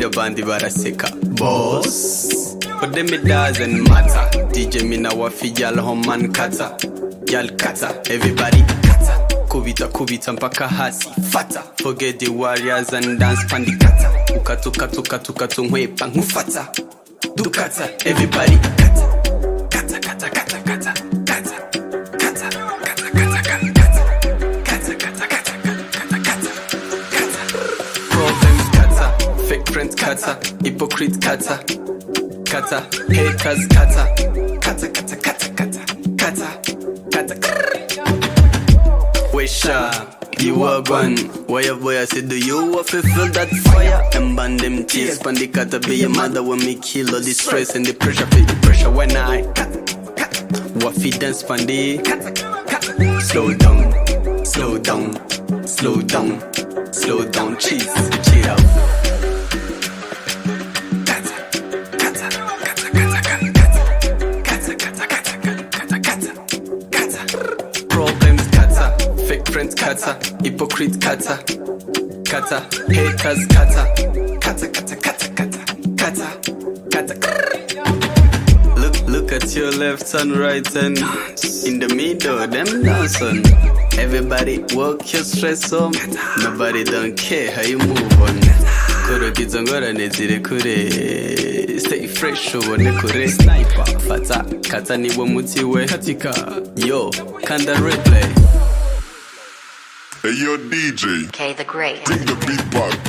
the bandi baraseka boss. But them it doesn't matter. DJ me now wafi gal homan kata. Gal kata, everybody kata. Kubita mpaka hasi fata. Forget the warriors and dance pandi kata. Ukatuka tungwepa ngufata. Dukata, everybody kata. Kata. Friends kata, hypocrite kata, haters kata. Wisha, you are gone. Why your boy I said, do you want to feel that fire? And ban them tears, pandi kata be your mother when me kill all the stress and the pressure. Feel the pressure when I wafi dance pandi. Slow down, chill out. Friends kata, hypocrite kata, haters kata. Look Look at your left and right and in the middle, them dancing. Everybody work your stress on. Nobody don't care how you move on. Kuro kizongora nezire kure. Stay fresh ubone kure. Sniper fata kata niwo muti we katika. Yo kanda replay. Hey yo DJ Kdagreat, bring the beat back.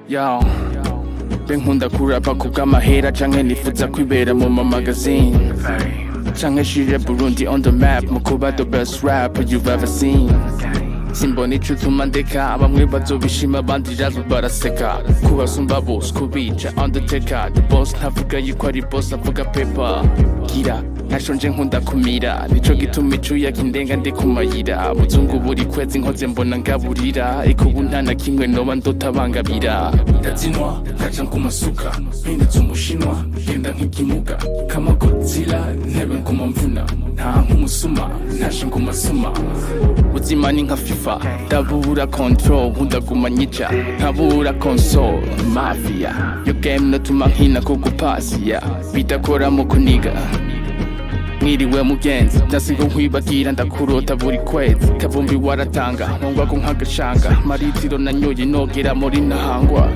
Yo, benkunda kurapa kubw'amahera canke nifuza kwibera mu magazine canke shire Burundi on the map mu kuba the best rapper you've ever seen. Simbona ico utuma ndeka, bamwe bazobishima abandi jazo baraseka. Kubasumba bose kubica undertaker, the boss ntavuga yuko ari boss avuga paper. Gira nashonje nkunda kumira, nico gituma icuya kindenga ndi kumayira. Muzungu buri kwezi nkoze mbona ngaburira, ariko ubu nta na kimwe noba ndotabangabira. Ndazinwa nkaja nkumasuka, mpindutse umushinwa genda nk'ikimuga kama Godzilla, ntebe nkumamvuna nta nkumusuma ntashe nkumasuma. Ubuzima ni nka FIFA, ndabura control nkundaguma nyica, nkabura console mafia. Yo game notuma nkina kugupasiya, bidakora mu kuniga. Mwiriwe mugenzi, ndasiga nkwibagira ndakurota buri kwezi. Kavumbi waratanga, nkongwa ko nkagashanga, maritiro nanyoye nogera muri ntahangwa.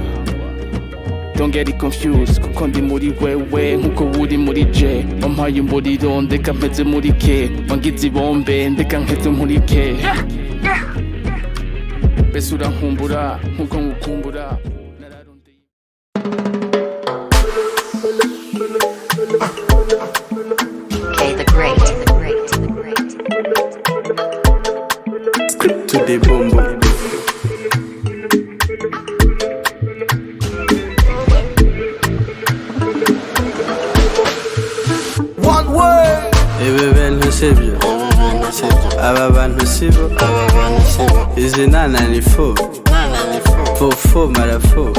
Don't get it confused, kuko ndi muri wewe nkuko uri muri je. Wampaye umuriro ndeka mpeze muri ke, wangize ibombe ndeka nkeze muri ke. Bese urankumbura nkuko ngukumbura. Kdagreat, To the boom boom. One way. Ibi bintu sibyo, aba bantu sibo, izi nana ni fo, fo marafo,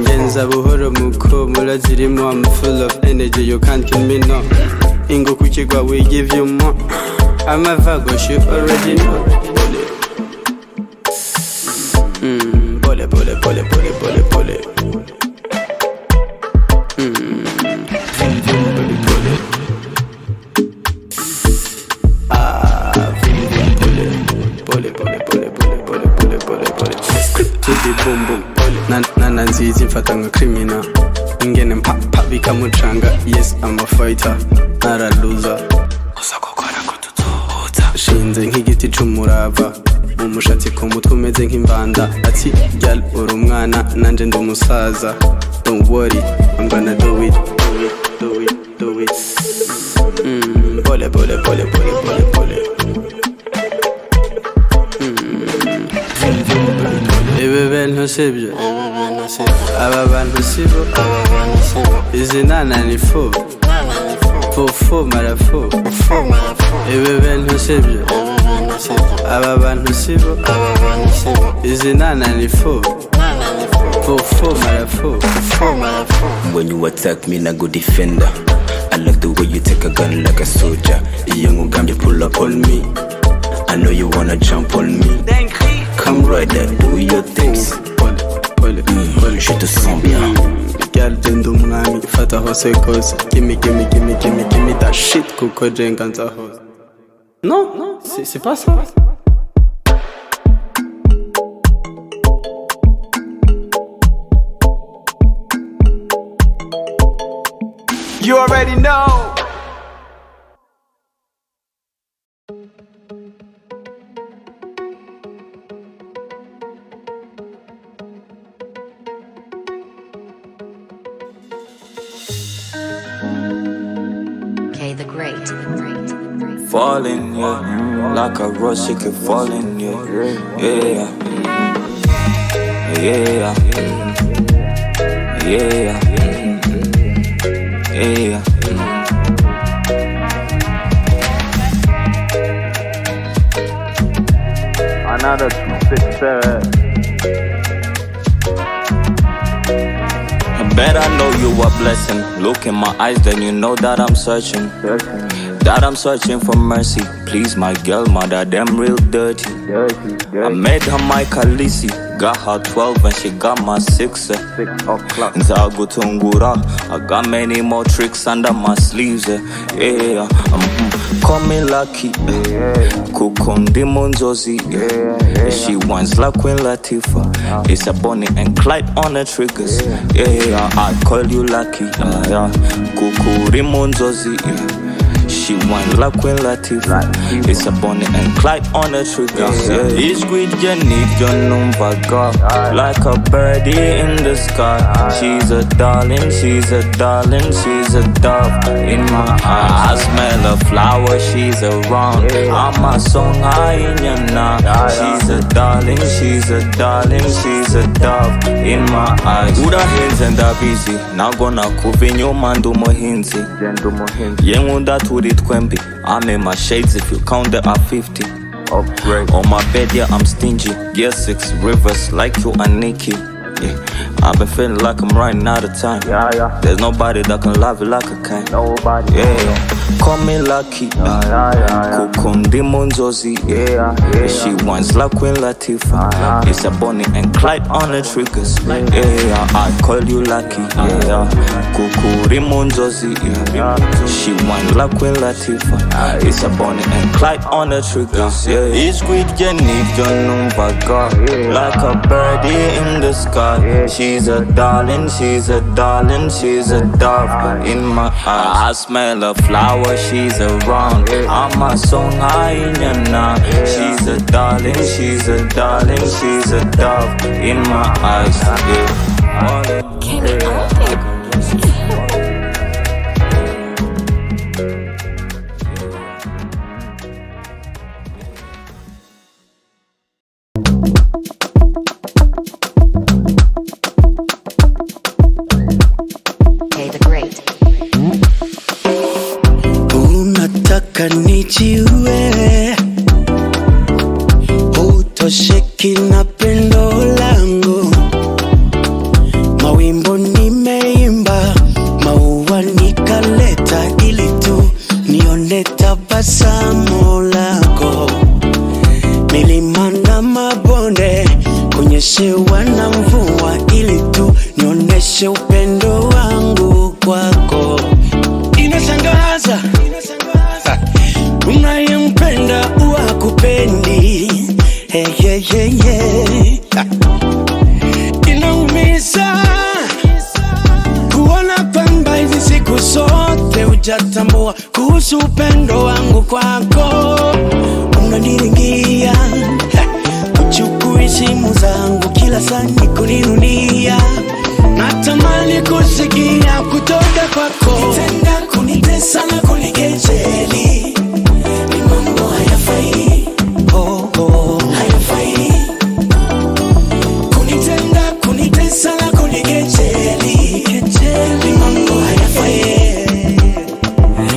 ngenza buhoro muko murazirimo. I'm full of energy, you can't kill me no. Ingo kukigwa we give you more, I'm a Virgo, you already know. Bole bole bole bole bole bole. Nana nzizi mfata nka criminal, ingene mpapa bikamucanga. Yes I'm a fighter, not a loser. Uzakokora ko tuzohuza, shinze nk'igiti c'umurava, umushatsi ku mutwe umeze nk'imbanda. Ati girl uri umwana nanje ndi umusaza. Don't worry, I'm gonna do it, do it, do it, do it. Bole bole bole bole bole bole. Ibi bintu sibyo, aba bantu sibo, izi nana ni fo, fo marafo. Ibi bintu sibyo, aba bantu sibo, izi nana ni fo, fo marafo. When you attack me, I go defender. I like the way you take a gun like a soldier. Young Uganda, pull up on me. I know you wanna jump on me. Come right there, do your things. Je te sens bien. Girl, jendo mwami, fata hose kose. Gimme that shit, kuko jenganza hose. Non, c'est pas ça. You already know. Falling, yeah. Like a rose, she keep falling, yeah. Yeah. Yeah. Yeah. Yeah. Another 267. Bet I know you a blessing. Look in my eyes, then you know that I'm searching. That I'm searching for mercy. Please, my girl, mother, them real dirty. I made her my Khaleesi. Got her 12 and she got my 6. 6 o'clock. Nzagutungura. I got many more tricks under my sleeves. Yeah. Call me lucky. Kukundi Munzozi. She wants like Queen Latifah. It's a Bonnie and Clyde on the triggers. Yeah, I call you lucky. Kukuri Munzozi. She wants like Queen Latifah. It's a Bonnie and Clyde on the triggers. It's good, you need your number, God. Like a birdie in the sky. She's a darling, she's a darling, she's a dove in my eyes. I smell a flower, she's around. I'm a song high in your now. She's a darling, she's a darling, she's a dove in my eyes. Uda hands and da busy. Now gonna kuvinyo mandu mohinzi. Yengunda to the 20. I'm in my shades if you count the R50. Upgrade. On my bed, yeah, I'm stingy. Gear 6 rivers like you and Nikki. Yeah, I've been feeling like I'm running out of time. Yeah. There's nobody that can love you like I can. Nobody. Yeah. Call me lucky. Kukundi Munzozi. Yeah. She wants like Queen Latifah. It's a Bonnie and Clyde on the triggers. Yeah, I call you lucky. Yeah. Kukuri Munzozi. She wants like Queen Latifah. It's a Bonnie and Clyde on the triggers. Yeah. It's good, you need your number, God. Like a birdie in the sky. She's a darling, she's a darling, she's a dove in my eyes. I smell a flower, she's around. I'm a song high in your now. She's a darling, she's a darling, she's a dove in my eyes. Kdagreat. Unataka nijiue, utosheki na pendo langu. Mawimbo nimeimba, maua nikaleta, ili tu nione tabasamu lako. Milima na mabonde kunyeshewa na mvua, ili tu nioneshe upendo wangu kwako. Inashangaza unayempenda uwakupendi. Hey. Inaumiza kuona kwamba hizi siku zote hujatambua kuhusu upendo wangu kwako. Unaniringia, uchukui simu zangu kila saa nikuninunia. Natamani kusikia kutoka kwako. Nitenda kunitesa na kunikejeli, ni mambo hayafai. Hayafai. Kunitenda kunitesa na kunikejeli, ni mambo hayafai.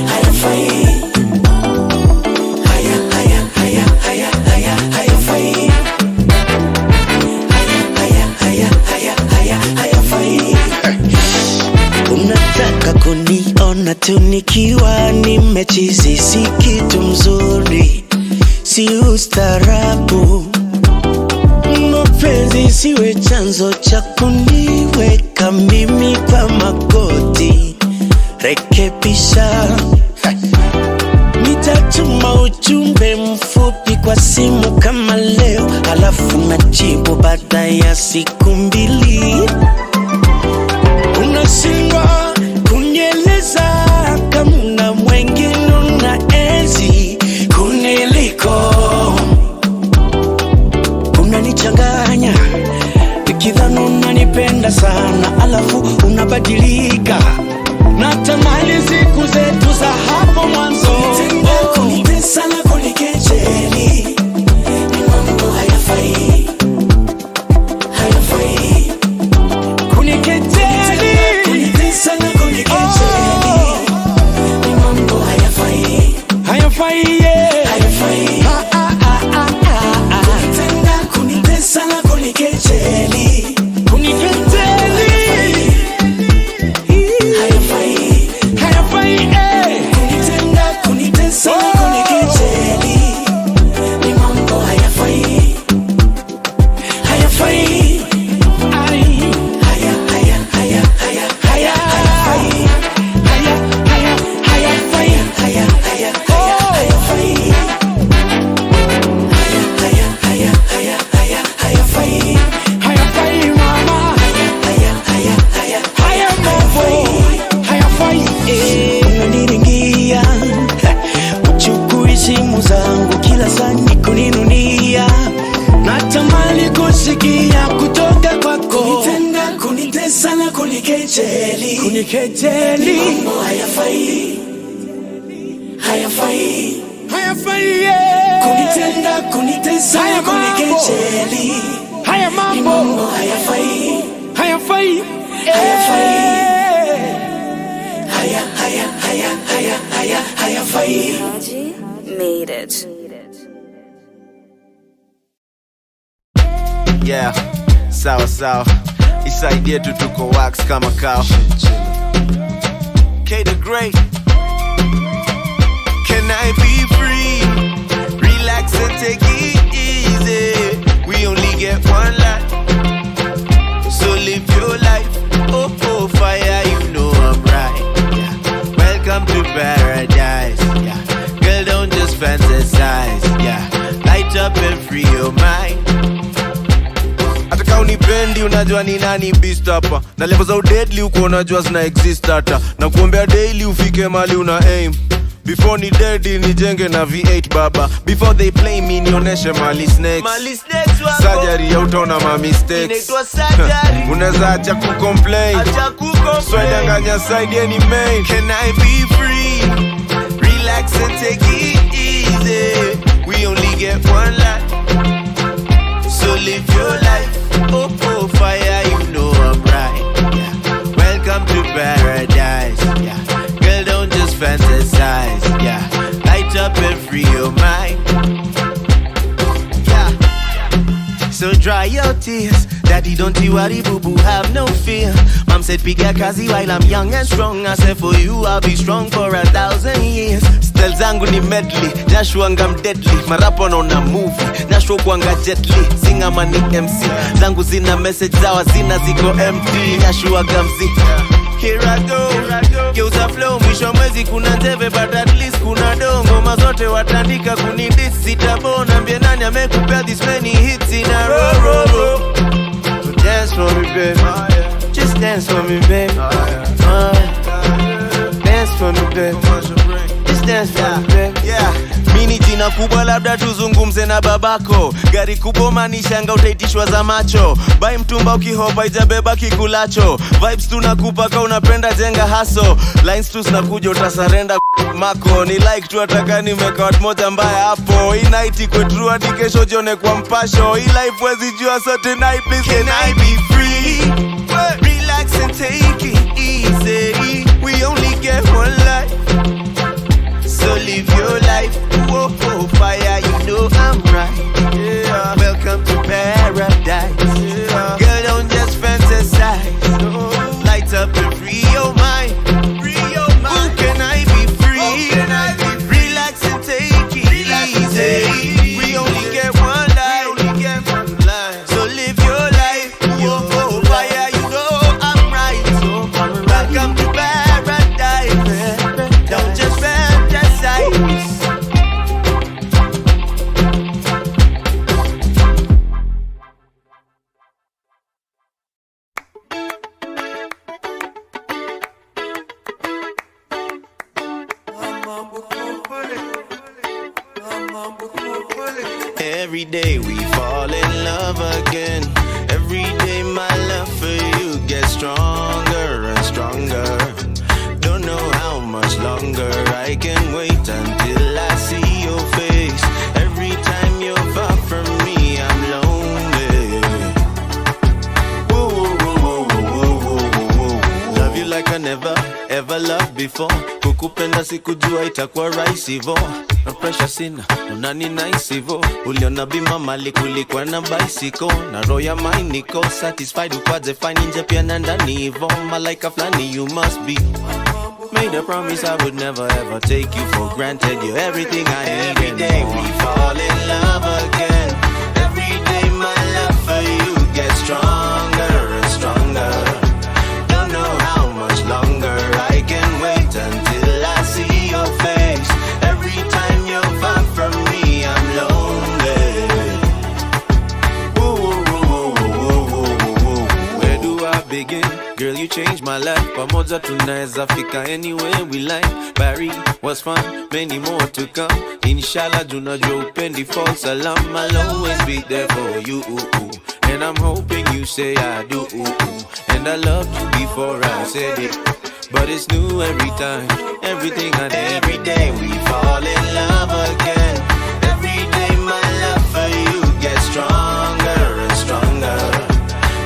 Hayafai. Hayafai. Unataka kuniona tu nikiwa nimechizi, si kitu mzuri, si ustarabu. Mapenzi siwe chanzo cha kuniweka mimi kwa magoti. Rekebisha. Nitatuma ujumbe mfupi kwa simu kama leo, alafu najibu baada ya siku 2. Unashindwa kunieleza kama mwengine unaenzi kuniliko. Unanichanganya nikidhani unanipenda sana, alafu unabadilika. Natamani siku zetu za hapo mwanzo barazani kuninunia, natamani kusikia kutoka kwako. Kunitenda, kunitesa na kunikejeli, mambo hayafai, hayafai, hayafai, yeah. Kunitenda, kunitesa na kunikejeli, haya mambo hayafai, hayafai, hayafai, hayafai. Made it. Yeah, sawa. Isaidie tu tuko wax kama kao. Kdagreat. Can I be free? Relax and take it easy. We only get one life, so live your life. Oh, fire, you know I'm right. Yeah. Welcome to paradise. Yeah. Girl, don't just fantasize. Yeah. Light up and free your mind. Ataka unipendi unajua ni nani beast hapa. Na level za deadly uko unajua zina exist hata. Na kuombea daily ufike mali una aim. Before ni dead nijenge na V8 baba. Before they play me nioneshe mali snakes. Surgery ya utaona ma mistakes. Unaweza acha kucomplain, swedanganya side ya ni main. Can I be free? Relax and take it easy. We only get one life, so live your life. Oh, fire, you know I'm right. Yeah. Welcome to paradise. Yeah. Girl, don't just fantasize. Yeah. Light up and free your mind. Yeah. So dry your tears. Daddy, don't you worry, boo-boo, have no fear. Mom said, piga kazi while I'm young and strong. I said, for you, I'll be strong for 1,000 years. Stel zangu ni medley, Nashua ngam deadly. Marapo na movie, Nashua kuanga jetly. Singa mani MC, zangu zina message zawa zina ziko empty. Nashua gamzi, here I go. Geuza flow, mwisho mwezi kuna teve, but at least kuna dongo. Mazote watandika kunidis, sitabona. Mbie nani amekupea this many hits in a row. So dance for me, babe. Just dance for me, babe. Dance for me, babe. Just dance for me, babe. Yeah. Mini jina kubwa labda tuzungumze na babako. Gari kubwa manishanga utaitishwa za macho. Bai mtumba ukihopa ijabeba kikulacho. Vibes tunakupa ka unapenda jenga haso. Lines tu zinakuja utasarenda mako. Ni like tu ataka nimeka watu moja mbaya hapo. Hii night ikwe true hadi kesho jione kwa mpasho. Hii life wezi jua so tonight please can I be free? Relax and take it easy. We only get one life, so live your life. Oh, fire, you know I'm right. Yeah. Welcome to paradise. Yeah. Girl, don't just fantasize. No. Light up and free your mind. Ooh, can I be free? Relax and take it easy. We only get one life, so live your life. Oh, fire, you know I'm right. Welcome to paradise. Don't just fantasize. Every day we fall in love again. Every day my love for you gets stronger and stronger. Don't know how much longer I can wait until I see your face. Every time you're far from me, I'm lonely. Whoa, whoa, whoa, whoa, whoa, whoa, whoa. Love you like I never, ever loved before. Kukupenda sikujua itakuwa rahisi vo. No pressure sina, unani nice hivo. Uliona bima mali kulikuwa na bicycle. Na roho ya mine niko satisfied ukwaze fine nje pia na ndani hivo. Malaika flani you must be. Made a promise I would never ever take you for granted. You're everything I need. Every day we fall in love again. Every day my love for you gets stronger and stronger. Don't know how much longer I can wait until I see your face. Every time you're far from me, I'm lonely. Whoa, whoa, whoa, whoa, whoa, whoa, whoa. Where do I begin? Girl, you changed my my life. Pamoja tunaweza fika anywhere we like. Barry was fun, many more to come. Inshallah, junajua upendi false alarm. I'll always be there for you. And I'm hoping you say I do. And I loved you before I said it. But it's new every time, everything and every day we fall in love again. Every day my love for you gets stronger and stronger.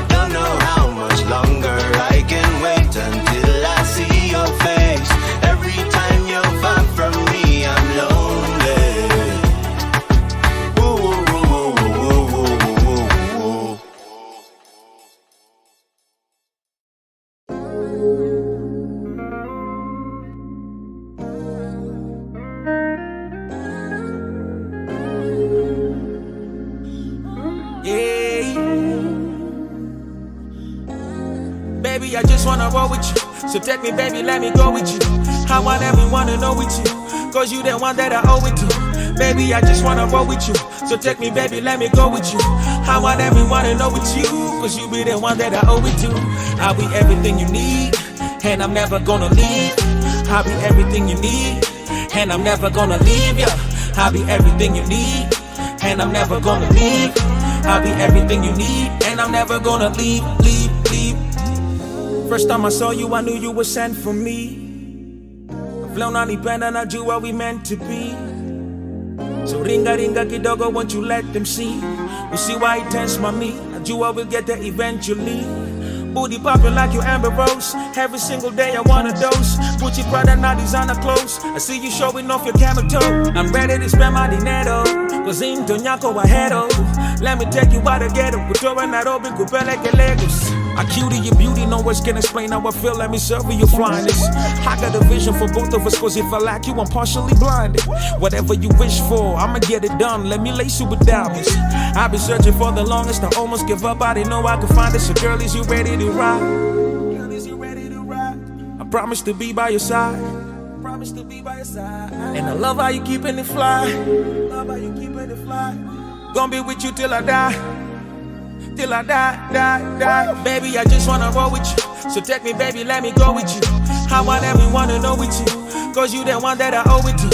Don't know how much longer I can wait until I see your face. Every time you're far from me, I'm lonely. Ooh, ooh, ooh, ooh, ooh, ooh. Baby, I just wanna roll with you. So take me, baby, let me go with you. I want everyone to know with you, cause you the one that I owe it to. Baby, I just wanna roll with you. So take me, baby, let me go with you. I want everyone to know with you, cause you be the one that I owe it to. I'll be everything you need, and I'm never gonna leave. I'll be everything you need, and I'm never gonna leave you. I'll be everything you need, and I'm never gonna leave. I'll be everything you need, and I'm never gonna leave. First time I saw you, I knew you were sent for me. Flown on the pen and I do what we meant to be. So ringa ringa kidogo, won't you let them see? You see why it tense my me. I do what we'll get there eventually. Booty popping like your Amber Rose. Every single day I want a dose. Put your Prada, now designer clothes. I see you showing off your camel toe. I'm ready to spend my dinero. Cozinto nyako wahero. Let me take you out of ghetto. Kutoa Nairobi kupeleke Lagos. I cutie your beauty, no words can explain how I feel. Let me serve you your flyness. I got a vision for both of us, cause if I lack you, I'm partially blinded. Whatever you wish for, I'ma get it done. Let me lace you with diamonds. I've been searching for the longest, I almost give up. I didn't know I could find it. So girl, is you ready to ride? Girl, is you ready to ride? I promise to be by your side. Promise to be by your side. And I love how you keeping it fly. Love how you keeping it fly. Gonna be with you till I die. Till I die. Baby, I just wanna roll with you. So take me, baby, let me go with you. I want everyone to know with you, cause you the one that I owe it to.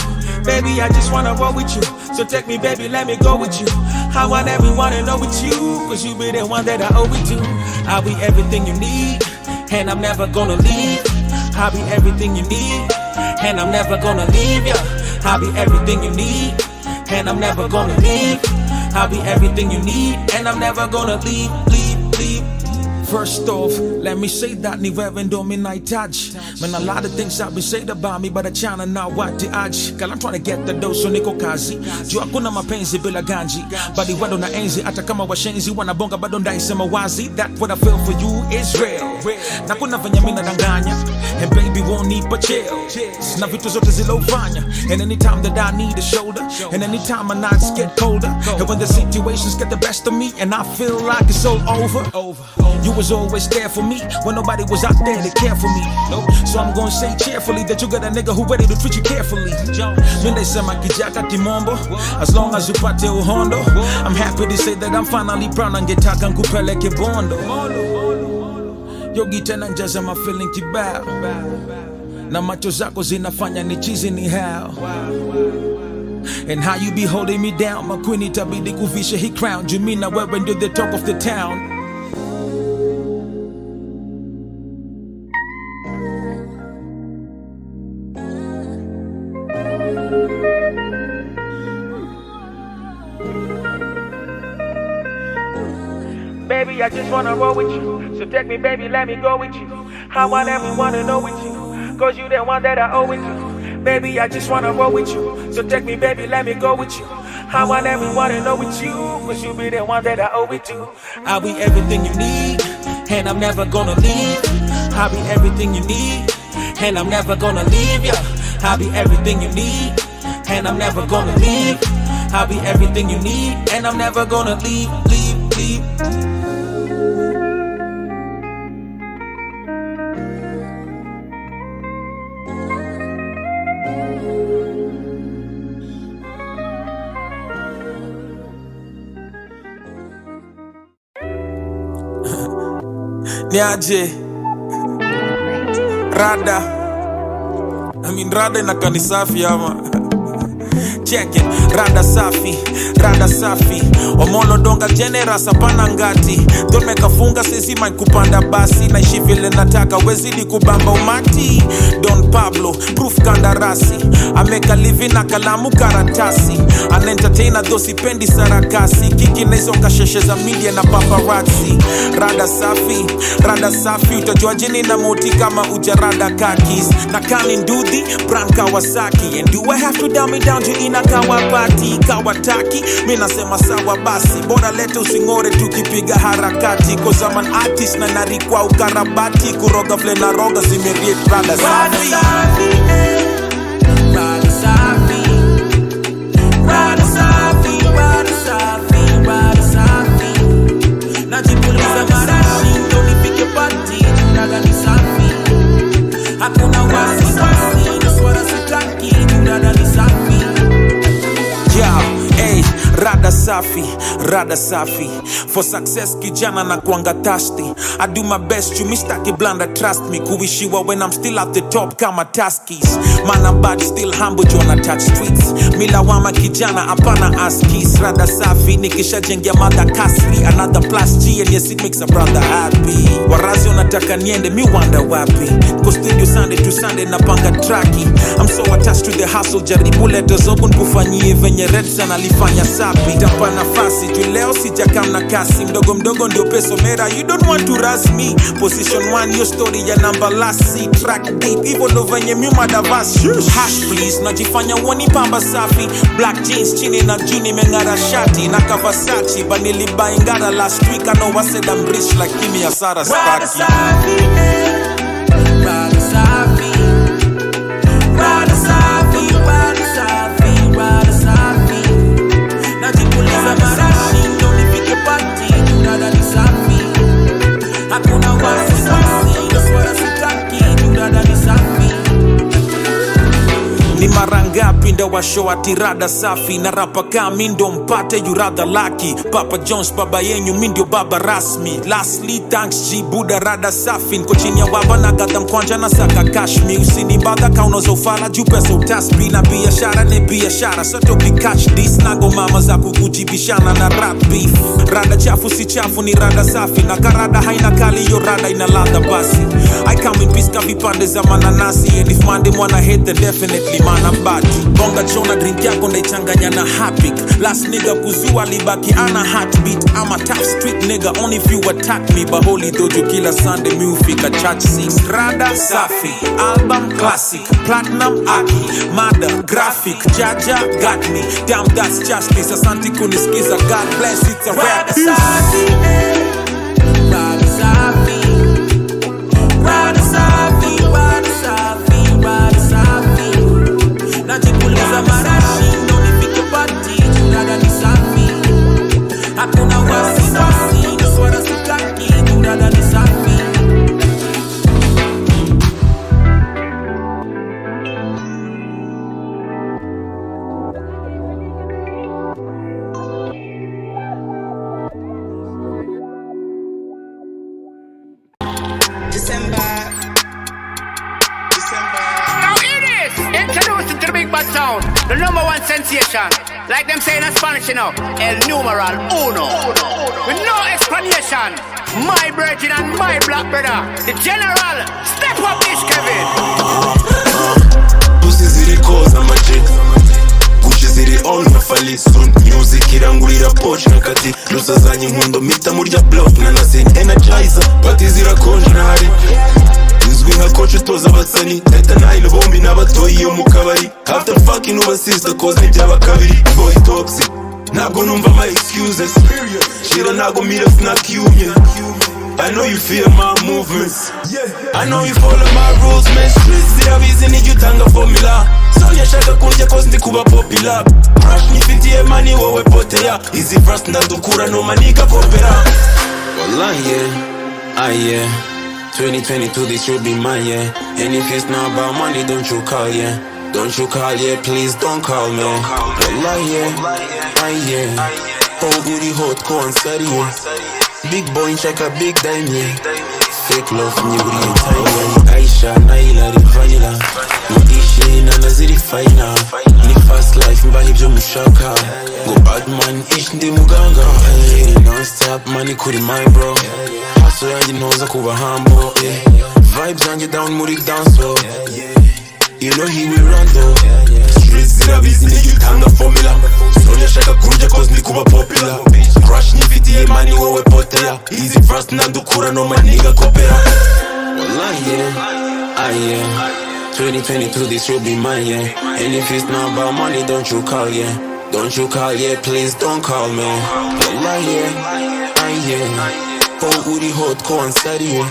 Baby, I just wanna roll with you. So take me, baby, let me go with you. I want everyone to know with you, cause you be the one that I owe it to. I'll be everything you need, and I'm never gonna leave. I'll be everything you need, and I'm never gonna leave you. I'll be everything you need, and I'm never gonna leave. I'll be everything you need, and I'm never gonna leave. First off, let me say that ni wewe ndo minahitaji. Man, a lot of things have been said about me, but I chana na wati aji. Girl, I'm trying to get the dough, so niko kazi. Juu hakuna mapenzi bila ganji. Bali wado na enzi, hata kama washenzi wanabonga bado ndaisema wazi. That what I feel for you is real. Na kuna venye mina danganya, and baby won't need but chill. Na vitu zote zilovanya. And anytime that I need a shoulder, and anytime my nights get colder, and when the situations get the best of me, and I feel like it's all over. You was always there for me when nobody was out there to care for me. So I'm gonna say cheerfully that you got a nigga who ready to treat you carefully. Minde sema kijaka timombo, as long as you pate uhondo. I'm happy to say that I'm finally proud and getaka nkupeleke bondo. Yo gita na njaza my feeling kibao, na macho zako zinafanya ni chizi ni how. And how you be holding me down, my queen itabidi kuvisha he crown. You mean now when you're the talk of the town. Baby, I just wanna roll with you. So take me, baby, let me go with you. I want everyone to know with you, cause you the one that I owe it to. Baby, I just wanna roll with you. So take me, baby, let me go with you. I want everyone to know with you, cause you be the one that I owe it to. I'll be everything you need, and I'm never gonna leave. I'll be everything you need, and I'm never gonna leave you. I'll be everything you need, and I'm never gonna leave. I'll be everything you need, and I'm never gonna leave. Niaje Rada inakaa safi ama check it, rada safi Omolo donga generous hapana ngati Don't make a funga sisi mind kupanda basi Naishi vile nataka wezidi kubamba umati Don Pablo, proof kandarasi I make a living na kalamu karatasi An entertainer dosi pendi sarakasi Kiki na hizo kasheshe za media na paparazzi Rada safi utajua jini na moti kama ujarada kakis Na kani ndudhi, brand Kawasaki And do I have to dumb it down to ina kawapati Kawataki, mina sema sawa basi Bora lete usingore tukipiga harakati Cause I'm an artist na narikwa ukarabati Kuroga vle na roga zimeriet rada safi Rada safi Najipuliza marashi ndo nipike pati Rada ni safi Hakuna wasi Naswara sitaki Rada ni safi Hey, rada safi For success kijana na kuanga thirsty I do my best you mistake blanda trust me Kuishiwa when I'm still at the top kama taskies Man I'm bad still humble Jona touch streets Mila wama kijana apana askis Rada safi nikisha jengia mada kasri Another plus G and yes it makes a brother happy Warazi unataka niende mi wanda wapi Ko studio Sunday to Sunday napanga traki I'm so attached to the hustle Jaribu leto zobun kufanyie venye red sana lifanya sapi Tapa nafasi juleo sijakam na kasi Mdogo ndio peso mera You don't want to rush me Position 1 your story ya number last C Track deep Ivo ndo venye miuma davas Hash please Najifanya woni pamba safi Black jeans chini na juni mengara shati Na Kawasaki Banili baingara last week I know I said I'm rich like Kimi Asara Staki Rada safi Najipuliza marashi ndo nipike pati Rada ni safi Hakuna wasi Naswara sitaki Rada ni safi Ni marangapi ndo washo ati rada safi Na rapa kami ndo mpate you rather lucky Papa Jones baba yenyu mindio baba rasmi Lastly thanks G Buddha rada safi Nko chini ya waba na gada mkwanja na saka kashmi Usini mbada kaunozo ufala juu pesa utaspi Na biashara ne biashara Soto catch this Nago mama za kukujibishana na rap beef Rada chafu si chafu ni rada safi Na karada haina kali yo rada ina ladha basi I come in peace kavipande za mananasi And if mande mwana hate then definitely man I'm bad Bonga chona drink yako ndaichanganya na hapik Last nigga kuzua libaki ana heartbeat I'm a tough street nigga only if you attack me Baholi dojo kila Sunday mi ufika church 6 Rada safi, album classic Platinum aki, mada, graphic Jaja got me, damn that's justice Asante kunisikiza, God bless it's a rap safi Rada safi Rada safi, rada safi, rada safi Najipuliza marashi ndo nipike pati Rada ni safi Hakuna wasi Naswara sitaki Rada ni safi Sound, the #1 sensation. Like them say in Spanish, you know, el numeral uno. With no explanation. My virgin and my black brother. The general, step up this Kevin. Pussy ziri cause I'm a G. Gucci ziri on na fali soon. Music irangurira poch na kati. Lusa zanyi mundo mita murya block na nasi energizer. Pati zira konj na hari. Izwi nka coach utoza abatsani Leta nahile bombi n'abatoyi yo mu kabari After fucking overseas the cause n'ibyaba kabiri Boy toxic Ntabwo numva my excuses Shira ntabwo mira snack union I know you fear my movements I know you follow my rules man Streets zirabizi nijya utanga formula Sonya shaka kunjya cause ndi kuba popular Rush nifitiye money wowe poteya Easy fast ndadukura no manika kopera Wallahi yeah 2022 this should be my year And if it's not about money don't you call yeah Don't you call yeah please don't call me Wallahi yeah Oh booty hot corn sorry yeah Big boy check a big dime yeah Fake love mnyuguri tiny. Aisha naila di vanilla. Muishi na naziri faina. Ni fast life mbahi byo mushaka. Go bad man ish ndi muganga. Non-stop money kuri my bro. Hustle yanjye ntoza kuba humble. Vibes yanjye down muri dance. You know he will run though. Streets zirabizi nigitanga formula. Sonya shaka kunja cause ni kuba popular. Crush nifitiye mani wowe potea. Easy verse nandukura no maniga kopera. Wallahi yeah. 2022 this will be mine yeah. And if it's not about money don't you call yeah. Don't you call yeah, please don't call me. Wallahi yeah. Oh uri hot ko ansari yeah.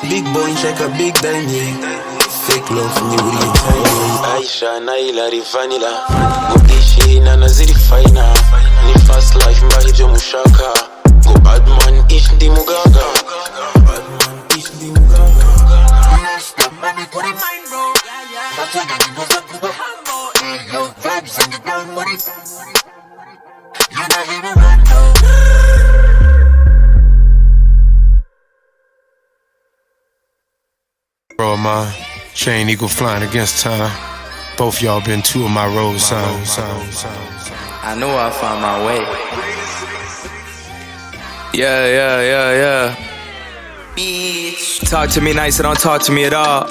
Big boy check a big dime yeah. Fake love mnyuguri tiny. Aisha naila di vanilla. Muishi na naziri faina. Ni fast life mbahi byo mushaka. Go bad man ish ndi mugaga. Bad man ish ndi mugaga. Stop money put in mind bro. That's why you goes up to the humble. Yo vibes and the down money. You not even run though. Bro, my chain eagle flying against time. Both y'all been two of my road signs. I know I found my way. Yeah. Bitch. Talk to me nice or don't talk to me at all.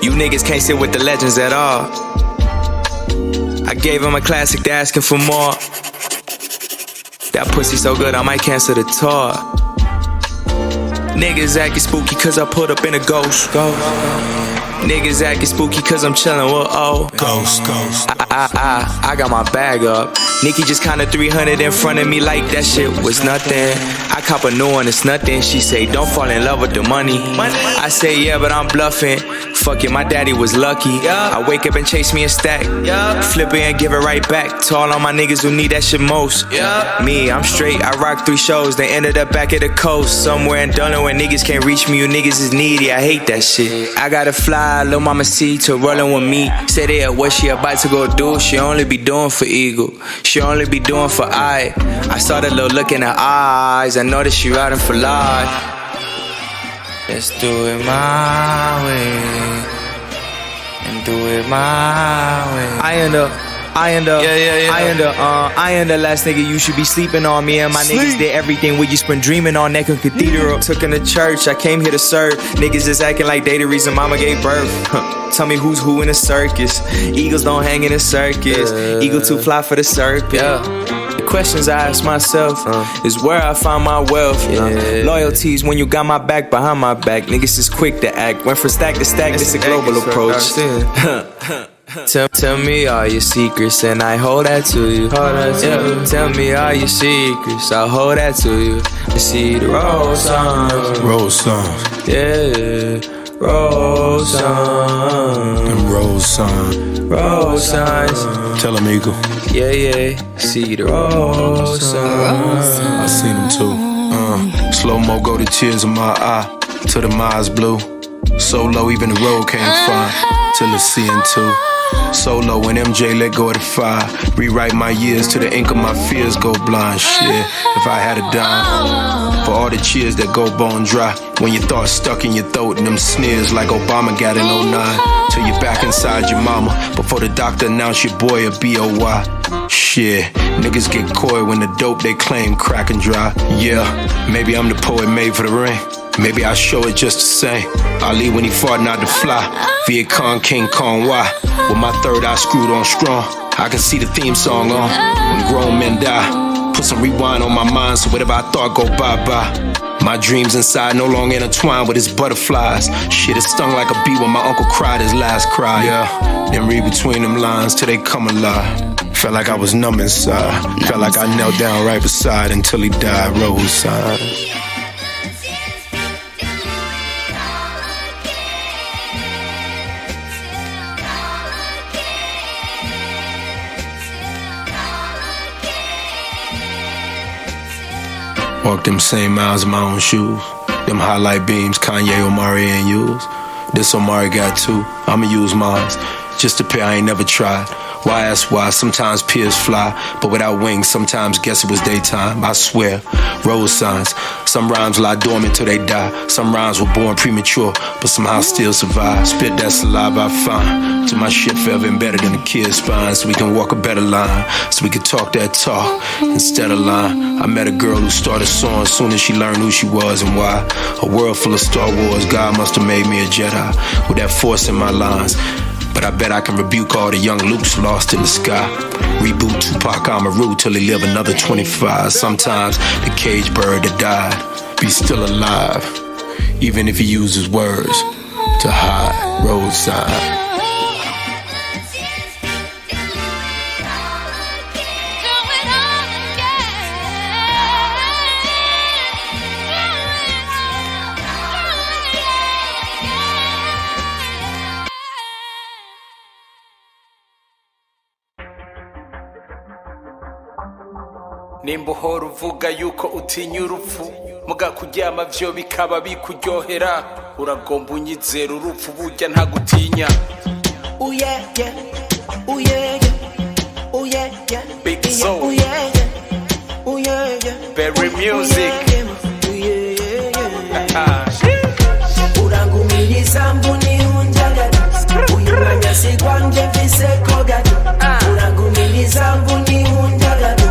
You niggas can't sit with the legends at all. I gave him a classic, they asking for more. That pussy so good I might cancel the tour. Niggas acting spooky cause I put up in a ghost. Niggas acting spooky cause I'm chillin' with O. Ghost. I got my bag up. Nikki just counted 300 in front of me like that shit was nothing. I cop a new one, it's nothing. She say, don't fall in love with the money. I say, yeah, but I'm bluffing. Fuck it, my daddy was lucky. I wake up and chase me a stack. Flip it and give it right back to all of my niggas who need that shit most. Me, I'm straight, I rock 3 shows. They ended up back at the coast. Somewhere in Dunno where niggas can't reach me. You niggas is needy, I hate that shit. I gotta fly, lil' mama C to rollin' with me. Say they what she about to go do. She only be doing for Eagle. She only be doing for I saw that little look in her eyes. I know that she riding for life. Let's do it my way. And do it my way. I end up I am the last nigga you should be sleeping on. Me and my niggas did everything we just been dreaming on. Neck and cathedral, took in the church. I came here to serve. Niggas is acting like they the reason mama gave birth. Tell me who's who in the circus. Eagles don't hang in the circus. Eagle too fly for the serpent. The questions I ask myself is where I find my wealth. Loyalties when you got my back behind my back. Niggas is quick to act. Went from stack to stack, this a global approach. Tell me all your secrets and I hold that to you. Tell me all your secrets, I'll hold that to you. And see the road signs. Road signs. Yeah, road signs. Them road signs. Road signs. Tell them, Eagle. Yeah. See the road signs. I seen them too. Slow-mo go to tears in my eye. Till the miles blue. So low even the road can't find. Till it's seeing too. Solo when MJ let go of the fire. Rewrite my years till the ink of my fears go blind. Shit, if I had a dime for all the cheers that go bone dry. When your thoughts stuck in your throat and them sneers like Obama got in 09. Till you're back inside your mama before the doctor announced your boy a BOY. Shit, niggas get coy when the dope they claim crack and dry. Yeah, maybe I'm the poet made for the ring. Maybe I show it just the same. Ali when he fought not to fly. Viet Cong, King Kong, why? With my third eye screwed on strong. I can see the theme song on. When grown men die. Put some rewind on my mind so whatever I thought go bye-bye. My dreams inside no longer intertwined with his butterflies. Shit, it stung like a bee when my uncle cried his last cry. Yeah, then read between them lines till they come alive. Felt like I was numb inside. Felt like I knelt down right beside until he died. Road signs. Walk them same miles in my own shoes. Them highlight beams Kanye, Omari ain't use. This Omari got too, I'ma use mine. Just a pair I ain't never tried. Why ask why? Sometimes peers fly, but without wings, sometimes guess it was daytime. I swear, road signs. Some rhymes lie dormant till they die. Some rhymes were born premature, but somehow still survive. Spit that saliva I find till my shit forever embedded in a kid's spine, so we can walk a better line, so we can talk that talk instead of lying. I met a girl who started soaring as soon as she learned who she was and why. A world full of Star Wars, God must have made me a Jedi with that force in my lines. But I bet I can rebuke all the young Lukes lost in the sky. Reboot Tupac Amaru till he live another 25. Sometimes the cage bird that died be still alive, even if he uses words to hide roadside. nimba uhora uvuga yuko utinya urupfu muga kuryama vyo bikaba bikuryohera uragomba unyizera urupfu burya nta gutinya Big Soul Berry Music urangumiriza mbuni unjagata uyumanya sigwanje viseko gato urangumiriza mbuni unjagata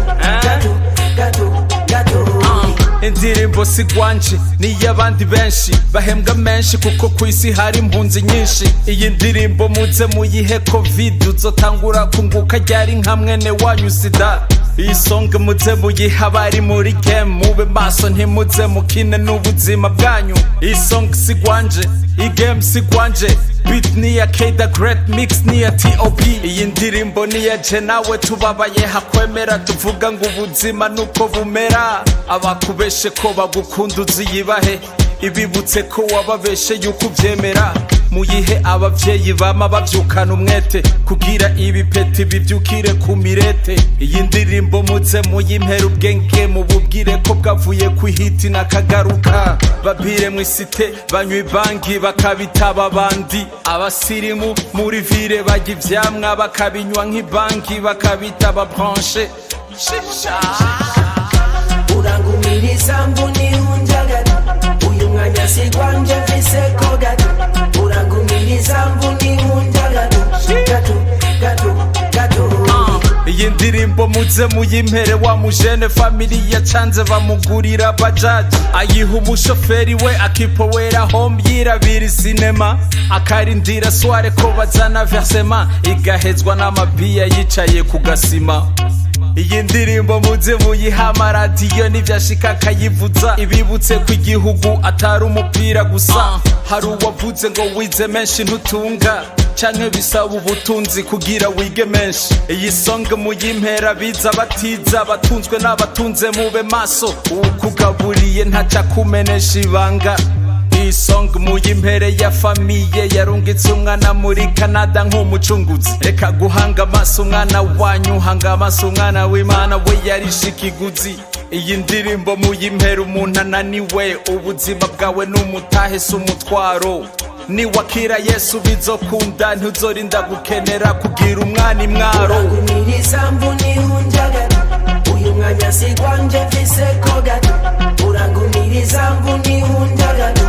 indirimbo sigwanje ni y'abandi benshi bahembwa menshi kuko kwisi hari impunzi nyinshi iyi ndirimbo muze muyihe covid uzotangura kunguka ryari nka mwene wanyu sida iyi song muze muyiha bari muri game mube maso ntimuze mukine n'ubuzima bwanyu iyi song sigwanje iyi game sigwanje beat ni ya Kdagreat mix ni ya T.O.P iyi ndirimbo ni ya je nawe tubabaye hakwemera tuvuga ngo ubuzima nuko bumera abakubeshe ko bagukunda uziyibahe ibibutse ko wababeshe yuko uvyemera muyihe abavyeyi bama bavyukana umwete kugira ibipeti bivyukire ku mirete iyi ndirimbo muze muyimpera ubwenge mububwire ko bwavuye ku hiti nakagaruka babire mwisite banywa ibangi bakabitaba abandi abasirimu muri vire bajya ivyamwa bakabinywa nk'ibangi bakabitaba branche urangumiriza mbuni unjagata uyumwanya sigwanje viseko gato urangumiriza mbuni unjagata gato iyi ndirimbo muze muyimpere wa mujene family yacanze bamugurira bajaji ayiha umushoferi we akipowera home yirabira sinema akarindira soire ko bazana versement igahezwa n'amabiya yicaye ku gasima iyi ndirimbo muze muyiha amaradiyo n'ivyashika akayivuza ibibutse ku igihugu atari umupira gusa hari uwavuze ngo wize menshi ntutunga canke bisaba ubutunzi kugira wige menshi iyi song muyimpera biza batiza batunzwe n'abatunze mube maso ukugaburiye ntaca kumenesha ibanga iyi song muyimpere ya famiye yarungitse umwana muri Canada nk'umucunguzi reka guhanga amaso umwana wanyu hanga amaso umwana w'Imana we yarishikiguzi iyi ndirimbo muyimpera umuntu ananiwe ubuzima bwawe n'umutahe s'umutwaro niwakira Yesu bizokunda ntuzorinda gukenera kugira umwana imwaro urangumiriza mbuni unjagata uyumwanya sigwanje viseko gato urangumiriza mbuni unjagata